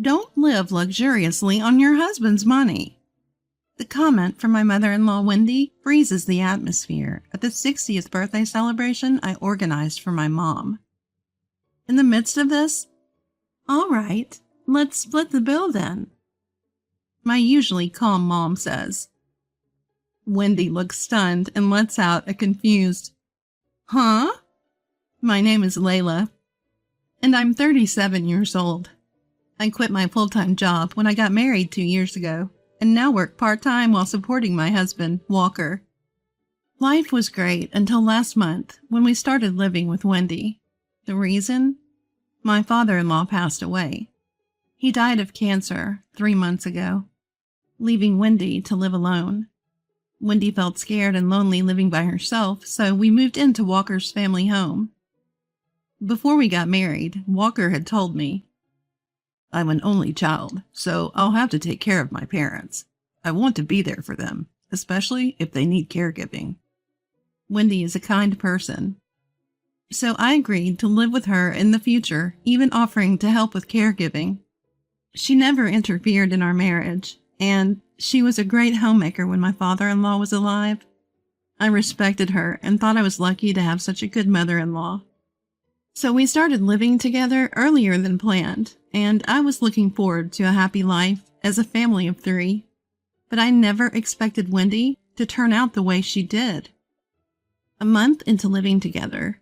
Don't live luxuriously on your husband's money. The comment from my mother-in-law, Wendy, freezes the atmosphere at the 60th birthday celebration I organized for my mom. In the midst of this, "All right, let's split the bill then," my usually calm mom says. Wendy looks stunned and lets out a confused, "Huh?" My name is Layla, and I'm 37 years old. I quit my full-time job when I got married 2 years ago, and now work part-time while supporting my husband, Walker. Life was great until last month when we started living with Wendy. The reason? My father-in-law passed away. He died of cancer 3 months ago, leaving Wendy to live alone. Wendy felt scared and lonely living by herself, so we moved into Walker's family home. Before we got married, Walker had told me, "I'm an only child, so I'll have to take care of my parents. I want to be there for them, especially if they need caregiving." Wendy is a kind person, so I agreed to live with her in the future, even offering to help with caregiving. She never interfered in our marriage, and she was a great homemaker when my father-in-law was alive. I respected her and thought I was lucky to have such a good mother-in-law. So we started living together earlier than planned, and I was looking forward to a happy life as a family of 3. But I never expected Wendy to turn out the way she did. A month into living together,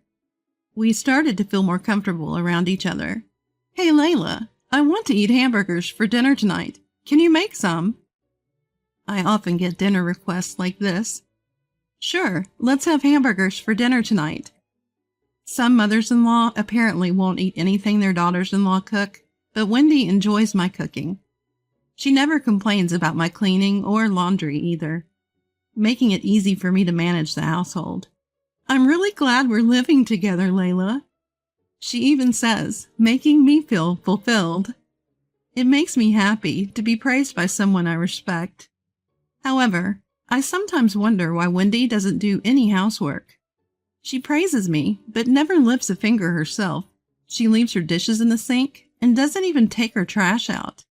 we started to feel more comfortable around each other. "Hey, Layla, I want to eat hamburgers for dinner tonight. Can you make some?" I often get dinner requests like this. "Sure, let's have hamburgers for dinner tonight." Some mothers-in-law apparently won't eat anything their daughters-in-law cook, but Wendy enjoys my cooking. She never complains about my cleaning or laundry either, making it easy for me to manage the household. "I'm really glad we're living together, Layla," she even says, making me feel fulfilled. It makes me happy to be praised by someone I respect. However, I sometimes wonder why Wendy doesn't do any housework. She praises me, but never lifts a finger herself. She leaves her dishes in the sink and doesn't even take her trash out.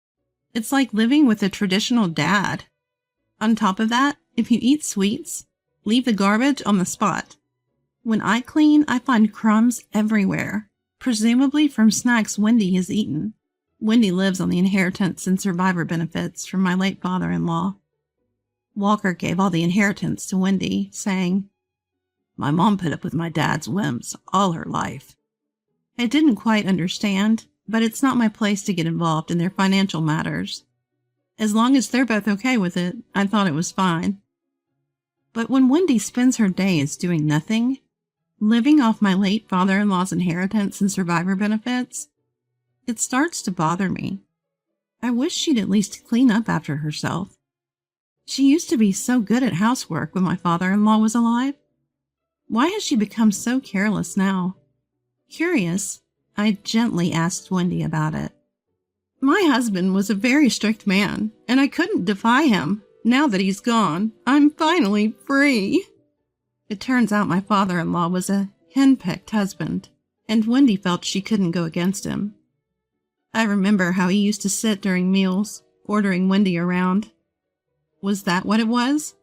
It's like living with a traditional dad. On top of that, if you eat sweets, leave the garbage on the spot. When I clean, I find crumbs everywhere, presumably from snacks Wendy has eaten. Wendy lives on the inheritance and survivor benefits from my late father-in-law. Walker gave all the inheritance to Wendy, saying, "My mom put up with my dad's whims all her life." I didn't quite understand, but it's not my place to get involved in their financial matters. As long as they're both okay with it, I thought it was fine. But when Wendy spends her days doing nothing, living off my late father-in-law's inheritance and survivor benefits, it starts to bother me. I wish she'd at least clean up after herself. She used to be so good at housework when my father-in-law was alive. Why has she become so careless now? Curious, I gently asked Wendy about it. "My husband was a very strict man, and I couldn't defy him. Now that he's gone, I'm finally free." It turns out my father-in-law was a hen-pecked husband, and Wendy felt she couldn't go against him. I remember how he used to sit during meals, ordering Wendy around. Was that what it was?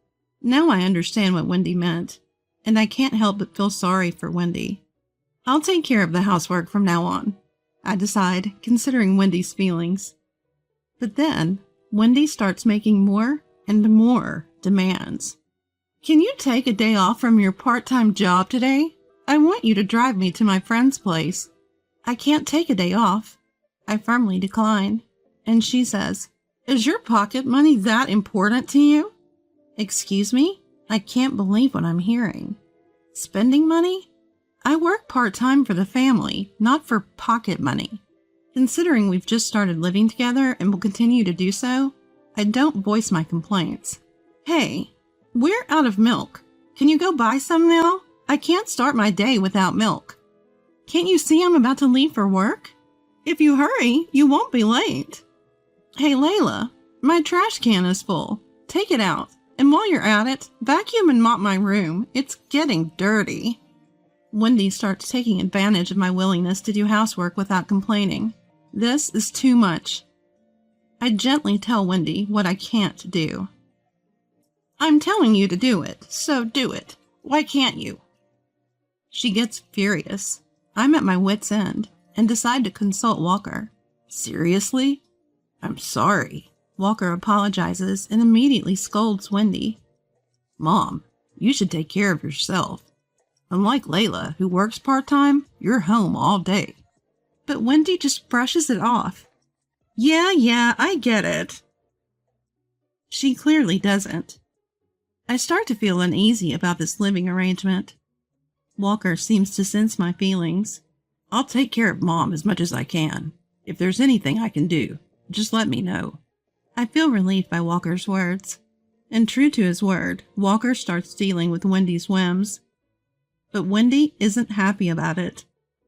Now I understand what Wendy meant, and I can't help but feel sorry for Wendy. I'll take care of the housework from now on, I decide, considering Wendy's feelings. But then, Wendy starts making more and more demands. "Can you take a day off from your part-time job today? I want you to drive me to my friend's place." I can't take a day off. I firmly decline, and she says, "Is your pocket money that important to you?" Excuse me? I can't believe what I'm hearing. Spending money? I work part-time for the family, not for pocket money. Considering we've just started living together and will continue to do so, I don't voice my complaints. "Hey, we're out of milk. Can you go buy some now? I can't start my day without milk. Can't you see I'm about to leave for work? If you hurry, you won't be late." "Hey, Layla, my trash can is full. Take it out. And while you're at it, vacuum and mop my room. It's getting dirty." Wendy starts taking advantage of my willingness to do housework without complaining. This is too much. I gently tell Wendy what I can't do. I'm telling you to do it, so do it. Why can't you? She gets furious. I'm at my wit's end and decide to consult Walker. Seriously? I'm sorry. Walker apologizes and immediately scolds Wendy. Mom, you should take care of yourself. Unlike Layla, who works part-time, you're home all day. But Wendy just brushes it off. Yeah, I get it. She clearly doesn't. I start to feel uneasy about this living arrangement. Walker seems to sense my feelings. I'll take care of Mom as much as I can. If there's anything I can do, just let me know. I feel relieved by Walker's words. And true to his word, Walker starts dealing with Wendy's whims. But Wendy isn't happy about it.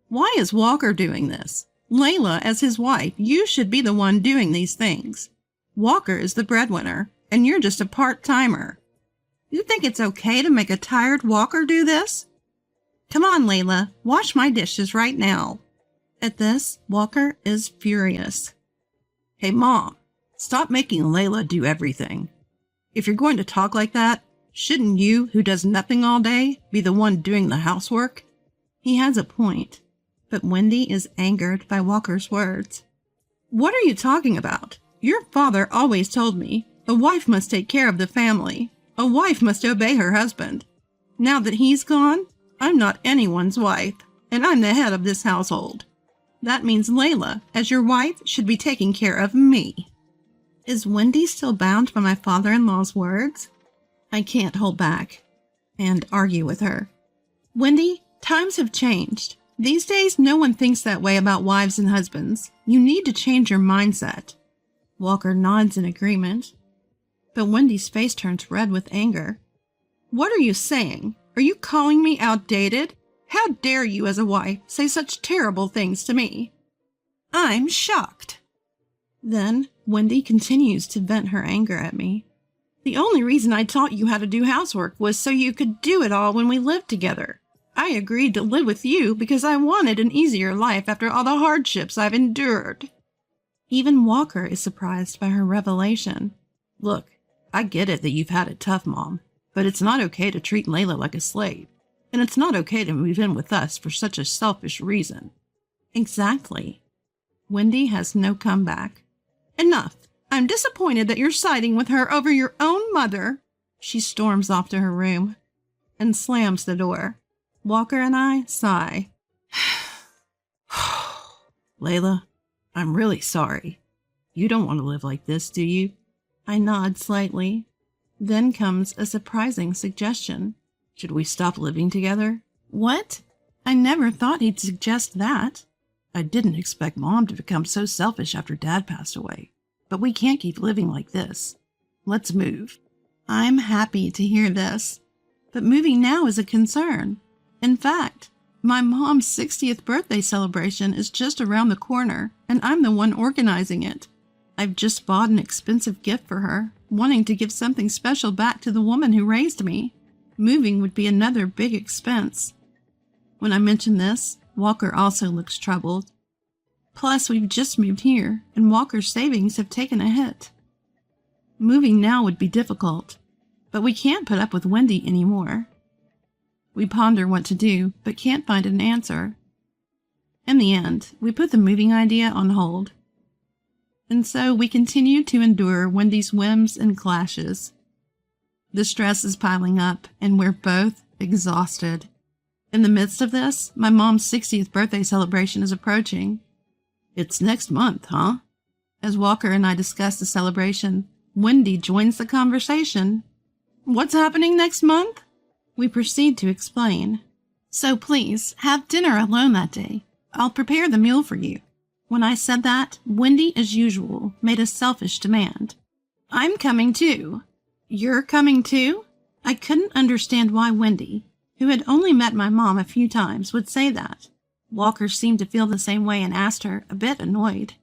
Why is Walker doing this? Layla, as his wife, you should be the one doing these things. Walker is the breadwinner, and you're just a part-timer. You think it's okay to make a tired Walker do this? Come on, Layla, wash my dishes right now. At this, Walker is furious. Hey, Mom, stop making Layla do everything. If you're going to talk like that, shouldn't you, who does nothing all day, be the one doing the housework? He has a point, but Wendy is angered by Walker's words. What are you talking about? Your father always told me a wife must take care of the family. A wife must obey her husband. Now that he's gone, I'm not anyone's wife, and I'm the head of this household. That means Layla, as your wife, should be taking care of me. Is Wendy still bound by my father-in-law's words? I can't hold back and argue with her. Wendy, times have changed. These days, no one thinks that way about wives and husbands. You need to change your mindset. Walker nods in agreement. But Wendy's face turns red with anger. What are you saying? Are you calling me outdated? How dare you, as a wife, say such terrible things to me? I'm shocked. Then Wendy continues to vent her anger at me. The only reason I taught you how to do housework was so you could do it all when we lived together. I agreed to live with you because I wanted an easier life after all the hardships I've endured. Even Walker is surprised by her revelation. Look, I get it that you've had it tough, Mom, but it's not okay to treat Layla like a slave, and it's not okay to move in with us for such a selfish reason. Exactly. Wendy has no comeback. Enough. I'm disappointed that you're siding with her over your own mother. She storms off to her room and slams the door. Walker and I sigh. Layla, I'm really sorry. You don't want to live like this, do you? I nod slightly. Then comes a surprising suggestion. Should we stop living together? What? I never thought he'd suggest that. I didn't expect Mom to become so selfish after Dad passed away. But we can't keep living like this. Let's move. I'm happy to hear this. But moving now is a concern. In fact, my mom's 60th birthday celebration is just around the corner, and I'm the one organizing it. I've just bought an expensive gift for her, wanting to give something special back to the woman who raised me. Moving would be another big expense. When I mention this, Walker also looks troubled. Plus, we've just moved here, and Walker's savings have taken a hit. Moving now would be difficult, but we can't put up with Wendy anymore. We ponder what to do, but can't find an answer. In the end, we put the moving idea on hold. And so we continue to endure Wendy's whims and clashes. The stress is piling up, and we're both exhausted. In the midst of this, my mom's 60th birthday celebration is approaching. It's next month, huh? As Walker and I discuss the celebration, Wendy joins the conversation. What's happening next month? We proceed to explain. So please, have dinner alone that day. I'll prepare the meal for you. When I said that, Wendy, as usual, made a selfish demand. I'm coming too. You're coming too? I couldn't understand why Wendy, who had only met my mom a few times, would say that. Walker seemed to feel the same way and asked her, a bit annoyed.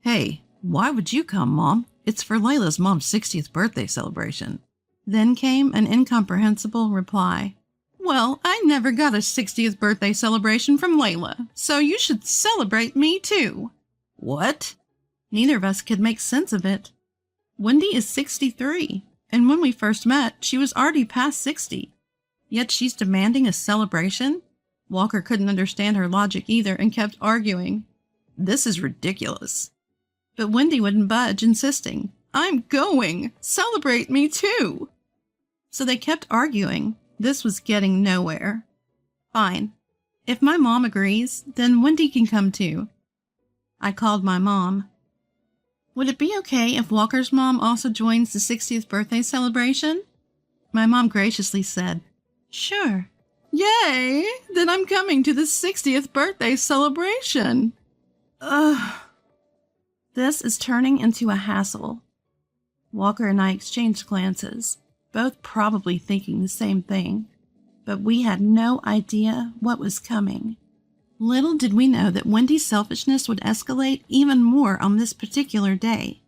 Hey, why would you come, Mom? It's for Layla's mom's 60th birthday celebration. Then came an incomprehensible reply. Well, I never got a 60th birthday celebration from Layla, so you should celebrate me too. What? Neither of us could make sense of it. Wendy is 63, and when we first met, she was already past 60. Yet she's demanding a celebration? Walker couldn't understand her logic either and kept arguing. This is ridiculous. But Wendy wouldn't budge, insisting, I'm going! Celebrate me too! So they kept arguing. This was getting nowhere. Fine. If my mom agrees, then Wendy can come too. I called my mom. Would it be okay if Walker's mom also joins the 60th birthday celebration? My mom graciously said, Sure. Yay! Then I'm coming to the 60th birthday celebration. Ugh. This is turning into a hassle. Walker and I exchanged glances, both probably thinking the same thing, but we had no idea what was coming. Little did we know that Wendy's selfishness would escalate even more on this particular day.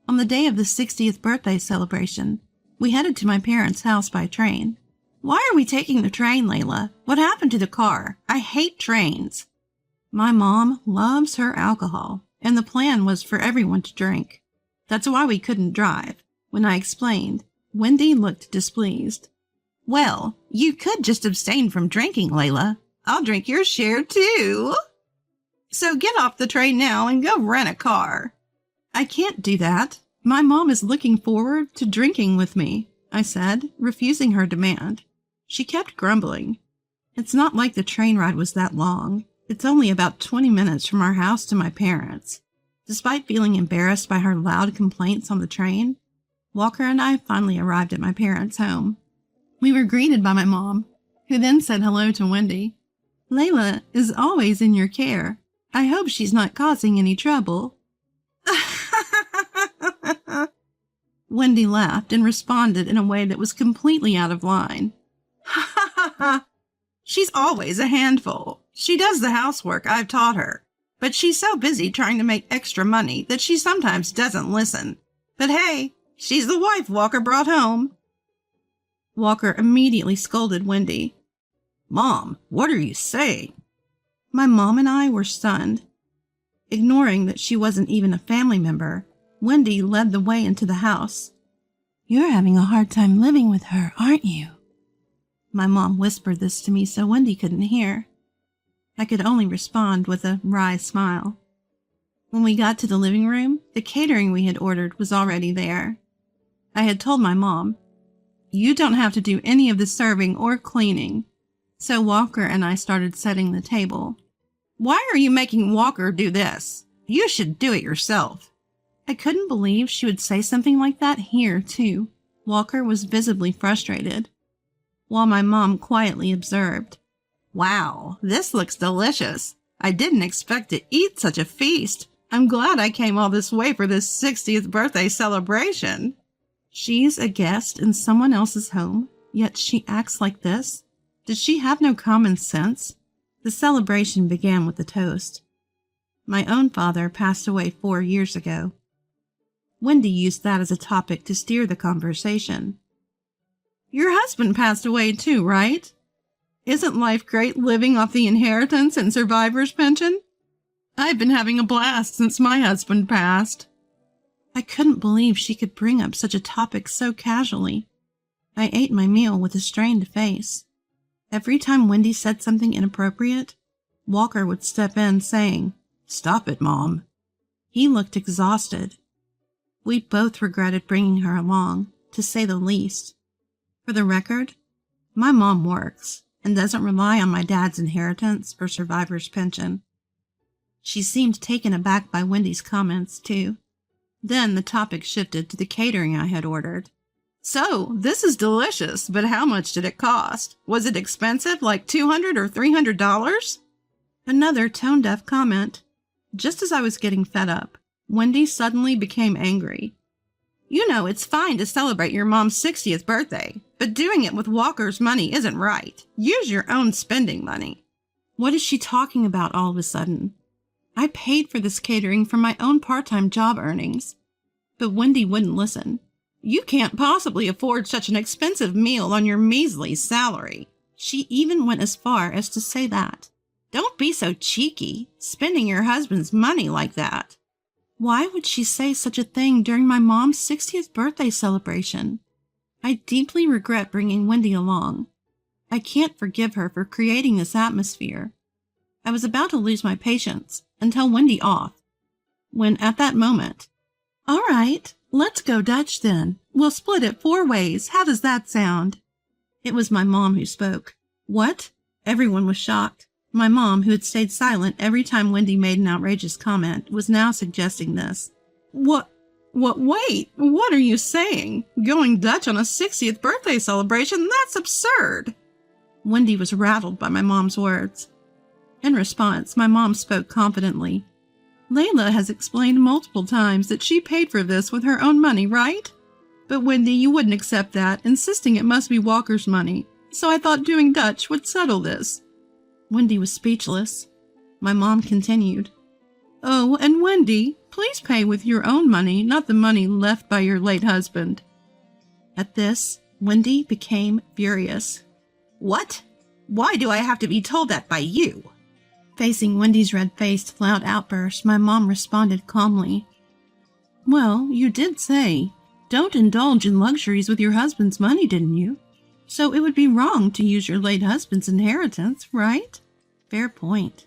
On the day of the 60th birthday celebration, we headed to my parents' house by train. Why are we taking the train, Layla? What happened to the car? I hate trains. My mom loves her alcohol, and the plan was for everyone to drink. That's why we couldn't drive. When I explained, Wendy looked displeased. Well, you could just abstain from drinking, Layla. I'll drink your share too. So get off the train now and go rent a car. I can't do that. My mom is looking forward to drinking with me, I said, refusing her demand. She kept grumbling. It's not like the train ride was that long. It's only about 20 minutes from our house to my parents. Despite feeling embarrassed by her loud complaints on the train, Walker and I finally arrived at my parents' home. We were greeted by my mom, who then said hello to Wendy. Layla is always in your care. I hope she's not causing any trouble. Wendy laughed and responded in a way that was completely out of line. She's always a handful. She does the housework I've taught her, but she's so busy trying to make extra money that she sometimes doesn't listen. But hey, she's the wife Walker brought home. Walker immediately scolded Wendy. Mom, what are you saying? My mom and I were stunned. Ignoring that she wasn't even a family member, Wendy led the way into the house. You're having a hard time living with her, aren't you? My mom whispered this to me so Wendy couldn't hear. I could only respond with a wry smile. When we got to the living room, the catering we had ordered was already there. I had told my mom, You don't have to do any of the serving or cleaning. So Walker and I started setting the table. Why are you making Walker do this? You should do it yourself. I couldn't believe she would say something like that here, too. Walker was visibly frustrated, while my mom quietly observed. Wow, this looks delicious. I didn't expect to eat such a feast. I'm glad I came all this way for this 60th birthday celebration. She's a guest in someone else's home, yet she acts like this? Does she have no common sense? The celebration began with a toast. My own father passed away 4 years ago. Wendy used that as a topic to steer the conversation. Your husband passed away too, right? Isn't life great living off the inheritance and survivor's pension? I've been having a blast since my husband passed. I couldn't believe she could bring up such a topic so casually. I ate my meal with a strained face. Every time Wendy said something inappropriate, Walker would step in saying, Stop it, Mom. He looked exhausted. We both regretted bringing her along, to say the least. For the record, my mom works and doesn't rely on my dad's inheritance or survivor's pension. She seemed taken aback by Wendy's comments, too. Then the topic shifted to the catering I had ordered. So, this is delicious, but how much did it cost? Was it expensive, like $200 or $300? Another tone-deaf comment. Just as I was getting fed up, Wendy suddenly became angry. You know, it's fine to celebrate your mom's 60th birthday, but doing it with Walker's money isn't right. Use your own spending money. What is she talking about all of a sudden? I paid for this catering from my own part-time job earnings. But Wendy wouldn't listen. You can't possibly afford such an expensive meal on your measly salary. She even went as far as to say that. Don't be so cheeky, spending your husband's money like that. Why would she say such a thing during my mom's 60th birthday celebration? I deeply regret bringing Wendy along. I can't forgive her for creating this atmosphere. I was about to lose my patience and tell Wendy off, when at that moment, "All right, let's go Dutch then. We'll split it 4 ways. How does that sound?" It was my mom who spoke. What? Everyone was shocked. My mom, who had stayed silent every time Wendy made an outrageous comment, was now suggesting this. Wait, what are you saying? Going Dutch on a 60th birthday celebration? That's absurd. Wendy was rattled by my mom's words. In response, my mom spoke confidently. Layla has explained multiple times that she paid for this with her own money, right? But Wendy, you wouldn't accept that, insisting it must be Walker's money. So I thought doing Dutch would settle this. Wendy was speechless. My mom continued. Oh, and Wendy, please pay with your own money, not the money left by your late husband. At this, Wendy became furious. What? Why do I have to be told that by you? Facing Wendy's red-faced, loud outburst, my mom responded calmly. Well, you did say, don't indulge in luxuries with your husband's money, didn't you? So it would be wrong to use your late husband's inheritance, right? Fair point.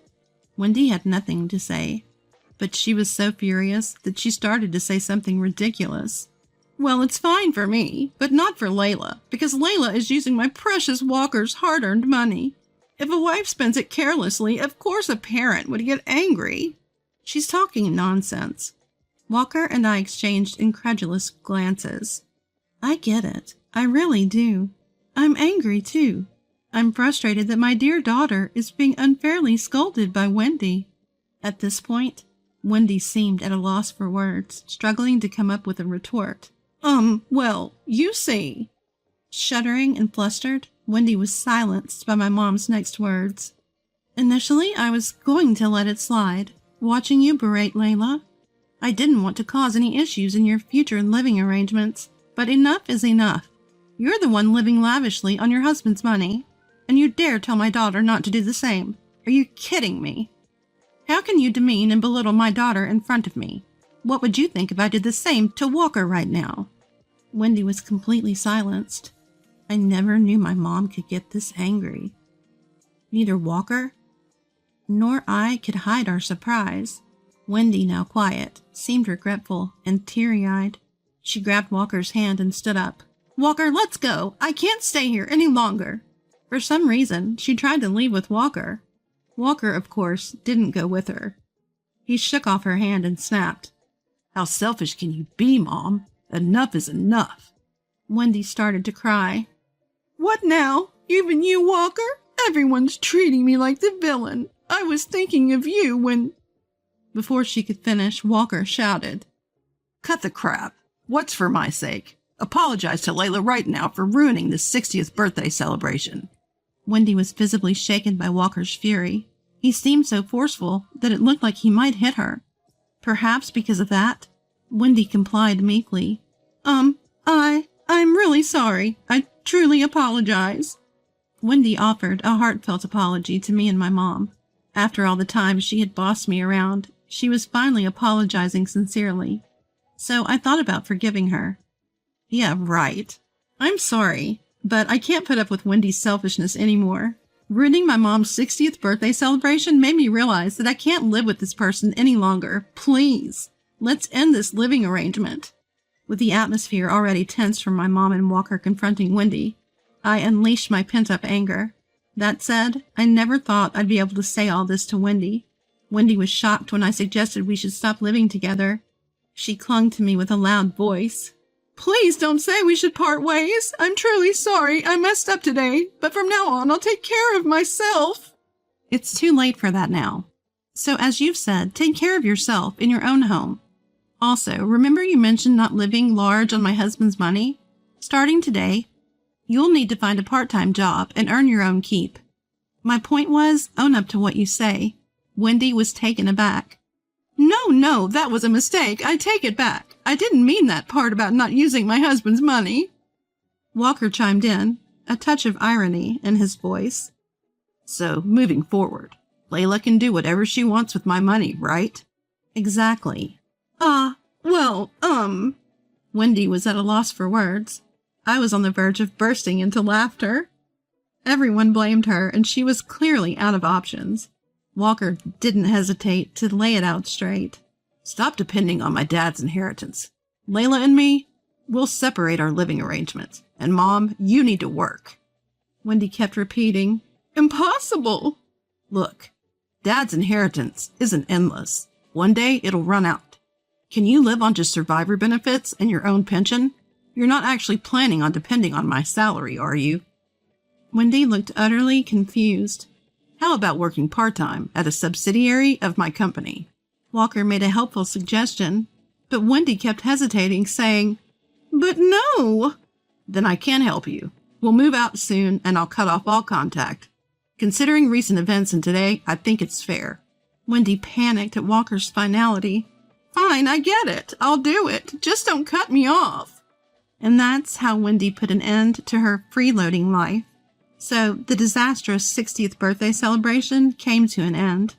Wendy had nothing to say, but she was so furious that she started to say something ridiculous. Well, it's fine for me, but not for Layla, because Layla is using my precious Walker's hard-earned money. If a wife spends it carelessly, of course a parent would get angry. She's talking nonsense. Walker and I exchanged incredulous glances. I get it. I really do. I'm angry, too. I'm frustrated that my dear daughter is being unfairly scolded by Wendy. At this point, Wendy seemed at a loss for words, struggling to come up with a retort. Well, you see. Shuddering and flustered, Wendy was silenced by my mom's next words. Initially, I was going to let it slide, watching you berate Layla. I didn't want to cause any issues in your future living arrangements, but enough is enough. You're the one living lavishly on your husband's money, and you dare tell my daughter not to do the same. Are you kidding me? How can you demean and belittle my daughter in front of me? What would you think if I did the same to Walker right now? Wendy was completely silenced. I never knew my mom could get this angry. Neither Walker nor I could hide our surprise. Wendy, now quiet, seemed regretful and teary-eyed. She grabbed Walker's hand and stood up. Walker, let's go. I can't stay here any longer. For some reason, she tried to leave with Walker. Walker, of course, didn't go with her. He shook off her hand and snapped. How selfish can you be, Mom? Enough is enough. Wendy started to cry. What now? Even you, Walker? Everyone's treating me like the villain. I was thinking of you when... Before she could finish, Walker shouted. Cut the crap. What's for my sake? Apologize to Layla right now for ruining the 60th birthday celebration. Wendy was visibly shaken by Walker's fury. He seemed so forceful that it looked like he might hit her. Perhaps because of that, Wendy complied meekly. I'm really sorry. I truly apologize. Wendy offered a heartfelt apology to me and my mom. After all the time she had bossed me around, she was finally apologizing sincerely. So I thought about forgiving her. Yeah, right. I'm sorry, but I can't put up with Wendy's selfishness anymore. Ruining my mom's 60th birthday celebration made me realize that I can't live with this person any longer. Please, let's end this living arrangement. With the atmosphere already tense from my mom and Walker confronting Wendy, I unleashed my pent-up anger. That said, I never thought I'd be able to say all this to Wendy. Wendy was shocked when I suggested we should stop living together. She clung to me with a loud voice. Please don't say we should part ways. I'm truly sorry. I messed up today, but from now on I'll take care of myself. It's too late for that now. So as you've said, take care of yourself in your own home. Also, remember you mentioned not living large on my husband's money? Starting today, you'll need to find a part-time job and earn your own keep. My point was, own up to what you say. Wendy was taken aback. No, that was a mistake. I take it back. I didn't mean that part about not using my husband's money. Walker chimed in, a touch of irony in his voice. So, moving forward, Layla can do whatever she wants with my money, right? Exactly. Well, Wendy was at a loss for words. I was on the verge of bursting into laughter. Everyone blamed her, and she was clearly out of options. Walker didn't hesitate to lay it out straight. Stop depending on my dad's inheritance. Layla and me, we'll separate our living arrangements. And Mom, you need to work. Wendy kept repeating, Impossible! Look, Dad's inheritance isn't endless. One day it'll run out. Can you live on just survivor benefits and your own pension? You're not actually planning on depending on my salary, are you? Wendy looked utterly confused. How about working part-time at a subsidiary of my company? Walker made a helpful suggestion, but Wendy kept hesitating, saying, But no! Then I can help you. We'll move out soon, and I'll cut off all contact. Considering recent events and today, I think it's fair. Wendy panicked at Walker's finality. Fine, I get it. I'll do it. Just don't cut me off. And that's how Wendy put an end to her freeloading life. So the disastrous 60th birthday celebration came to an end.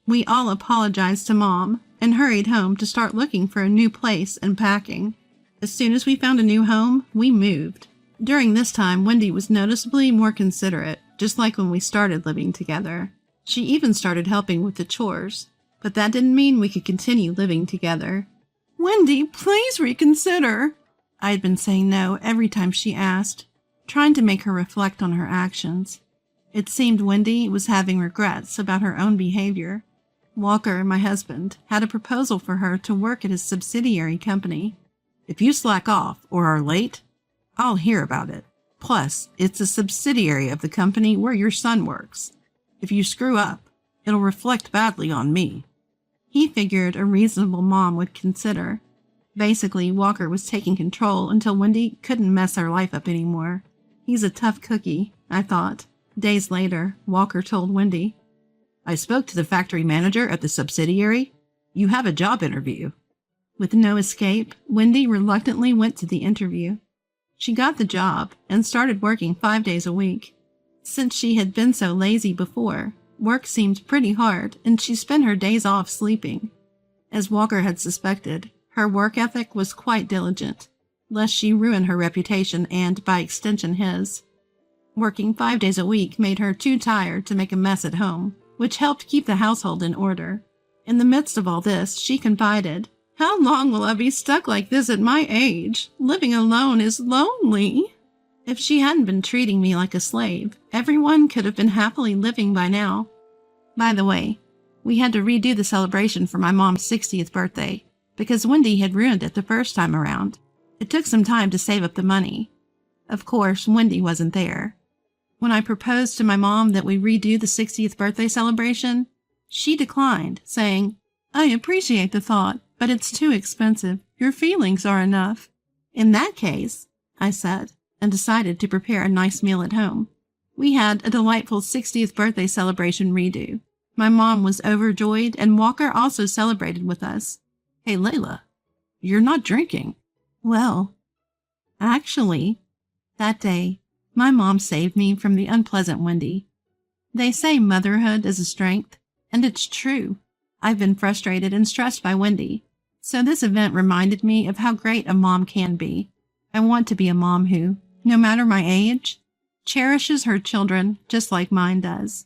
We all apologized to Mom and hurried home to start looking for a new place and packing. As soon as we found a new home, we moved. During this time, Wendy was noticeably more considerate, just like when we started living together. She even started helping with the chores, but that didn't mean we could continue living together. Wendy, please reconsider. I had been saying no every time she asked, trying to make her reflect on her actions. It seemed Wendy was having regrets about her own behavior. Walker, my husband, had a proposal for her to work at his subsidiary company. If you slack off or are late, I'll hear about it. Plus, it's a subsidiary of the company where your son works. If you screw up, it'll reflect badly on me. He figured a reasonable mom would consider. Basically, Walker was taking control until Wendy couldn't mess her life up anymore. He's a tough cookie, I thought. Days later, Walker told Wendy, I spoke to the factory manager at the subsidiary. You have a job interview. With no escape, Wendy reluctantly went to the interview. She got the job and started working 5 days a week. Since she had been so lazy before, work seemed pretty hard and she spent her days off sleeping. As Walker had suspected, her work ethic was quite diligent, lest she ruin her reputation and, by extension, his. Working 5 days a week made her too tired to make a mess at home, which helped keep the household in order. In the midst of all this, she confided, How long will I be stuck like this at my age? Living alone is lonely. If she hadn't been treating me like a slave, everyone could have been happily living by now. By the way, we had to redo the celebration for my mom's 60th birthday, because Wendy had ruined it the first time around. It took some time to save up the money. Of course, Wendy wasn't there. When I proposed to my mom that we redo the 60th birthday celebration, she declined, saying, I appreciate the thought, but it's too expensive. Your feelings are enough. In that case, I said, and decided to prepare a nice meal at home. We had a delightful 60th birthday celebration redo. My mom was overjoyed, and Walker also celebrated with us. Hey, Layla, you're not drinking. Well, actually, that day, my mom saved me from the unpleasant Wendy. They say motherhood is a strength, and it's true. I've been frustrated and stressed by Wendy, so this event reminded me of how great a mom can be. I want to be a mom who, no matter my age, cherishes her children just like mine does.